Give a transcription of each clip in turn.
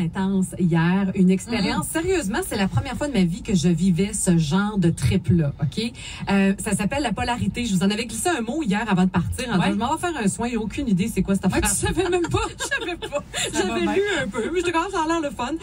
intense hier, une expérience. Sérieusement, c'est la première fois de ma vie que je vivais ce genre de trip-là, OK? Ça s'appelle la polarité. Je vous en avais glissé un mot hier avant de partir. En disant, je m'en vais faire un soin, j'ai aucune idée c'est quoi cette affaire. Tu savais même pas? Je savais pas. J'avais lu un peu, mais j'étais quand même, ça a l'air le fun.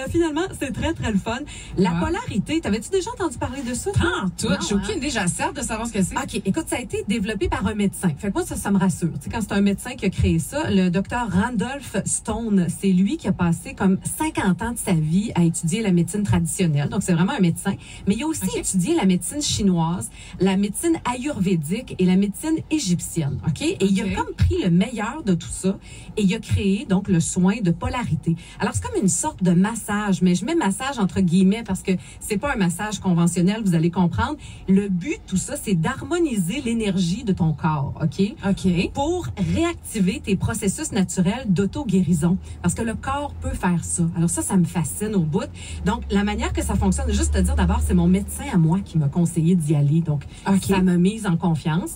Finalement, c'est très, très le fun. La polarité, t'avais-tu déjà entendu parler de ça? Tout. J'ai aucune idée. J'ai hâte de savoir ce que c'est. OK. Écoute, ça a été développé par un médecin. Fait que moi, ça me rassure. Tu sais, quand c'est un médecin qui a créé ça, le docteur Randolph Stone, c'est lui qui a passé comme 50 ans de sa vie à étudier la médecine traditionnelle. Donc, c'est vraiment un médecin. Mais il a aussi étudié la médecine chinoise, la médecine ayurvédique et la médecine égyptienne. OK? Et il a comme pris le meilleur de tout ça et il a créé, donc, le soin de polarité. Alors, c'est comme une sorte de massage, mais je mets massage entre guillemets parce que c'est pas un massage conventionnel, vous allez comprendre. Le but de tout ça, c'est d'harmoniser l'énergie de ton corps, OK? OK. Pour réactiver tes processus naturels d'auto-guérison. Parce que le corps peut faire ça. Alors ça me fascine au bout. Donc, la manière que ça fonctionne, juste te dire d'abord, c'est mon médecin à moi qui m'a conseillé d'y aller. Donc, ça m'a mise en confiance.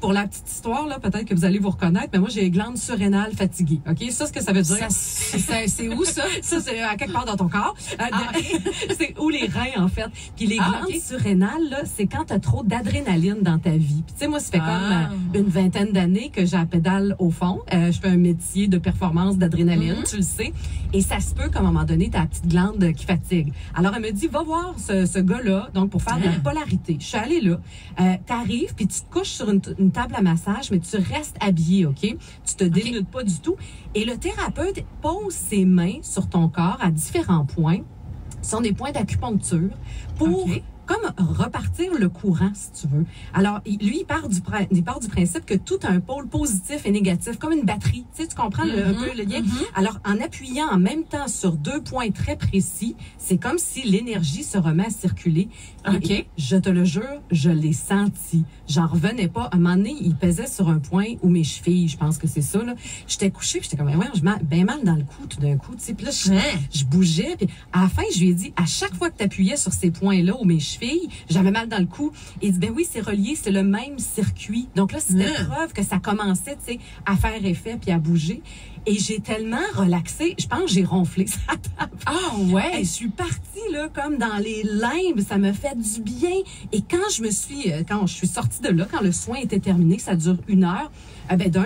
Pour la petite histoire, là, peut-être que vous allez vous reconnaître, mais moi, j'ai les glandes surrénales fatiguées. OK? Ça, ce que ça veut dire. C'est où, ça? Ça, c'est à quelque part dans ton corps. C'est où les reins, en fait. Puis les glandes surrénales, là, c'est quand tu as trop d'adrénaline dans ta vie. Puis tu sais, moi, ça fait comme une vingtaine d'années que j'ai la pédale au fond. Je fais un métier de performance d'adrénaline, tu le sais. Et ça se peut qu'à un moment donné, tu as la petite glande qui fatigue. Alors, elle me dit, va voir ce gars-là, donc pour faire de la polarité. Je suis allée là. T'arrives, puis tu te couches sur une table à massage, mais tu restes habillé, OK? Tu te dénudes pas du tout. Et le thérapeute pose ses mains sur ton corps à différents points. Ce sont des points d'acupuncture pour comme repartir le courant, si tu veux. Alors, lui, il part du principe que tout a un pôle positif et négatif, comme une batterie. Tu sais, tu comprends un peu le lien? Alors, en appuyant en même temps sur 2 points très précis, c'est comme si l'énergie se remet à circuler. Et, je te le jure, je l'ai senti. J'en revenais pas. À un moment donné, il pesait sur un point où mes chevilles, je pense que c'est ça, là. J'étais couchée, puis j'étais comme, ouais, j'ai bien mal dans le cou, tout d'un coup, tu sais. Puis là, je bougeais, puis à la fin, je lui ai dit, à chaque fois que tu appuyais sur ces points-là où mes chevilles, j'avais mal dans le cou. Il dit, ben oui, c'est relié, c'est le même circuit. Donc là, c'était preuve que ça commençait, tu sais, à faire effet puis à bouger. Et j'ai tellement relaxé, je pense que j'ai ronflé sa table. Ah ouais! Et je suis partie là comme dans les limbes, ça me fait du bien. Et quand je suis sortie de là, quand le soin était terminé, ça dure 1 heure,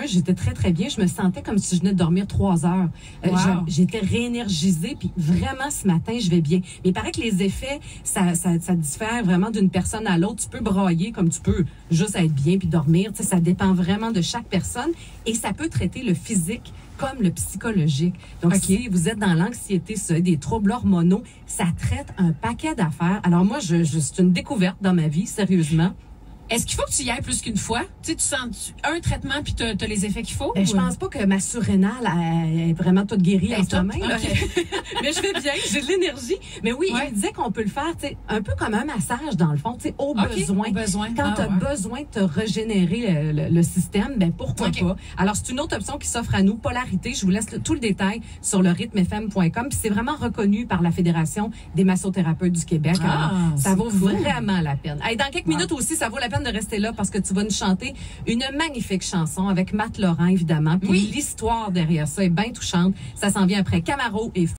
j'étais très, très bien. Je me sentais comme si je venais de dormir 3 heures. J'étais réénergisée, puis vraiment, ce matin, je vais bien. Mais il paraît que les effets, ça diffère vraiment d'une personne à l'autre. Tu peux brailler comme tu peux juste être bien puis dormir. Tu sais, ça dépend vraiment de chaque personne. Et ça peut traiter le physique comme le psychologique. Donc, si vous êtes dans l'anxiété, des troubles hormonaux, ça traite un paquet d'affaires. Alors moi, c'est une découverte dans ma vie, sérieusement. Est-ce qu'il faut que tu y ailles plus qu'une fois? Tu sais, tu sens un traitement puis t'as les effets qu'il faut? Je pense pas que ma surrénale est vraiment toute guérie en ce moment. Mais je vais bien, j'ai de l'énergie. Mais oui, il me disait qu'on peut le faire, tu sais, un peu comme un massage dans le fond, tu sais, au besoin. Quand tu as besoin de te régénérer le système, ben pourquoi pas? Alors, c'est une autre option qui s'offre à nous, Polarité. Je vous laisse tout le détail sur le rythmefm.com. Puis c'est vraiment reconnu par la Fédération des massothérapeutes du Québec. Ça vaut vraiment la peine. Hey, dans quelques minutes aussi, ça vaut la peine de rester là parce que tu vas nous chanter une magnifique chanson avec Matt Laurent, évidemment. Puis l'histoire derrière ça est bien touchante. Ça s'en vient après Camaro et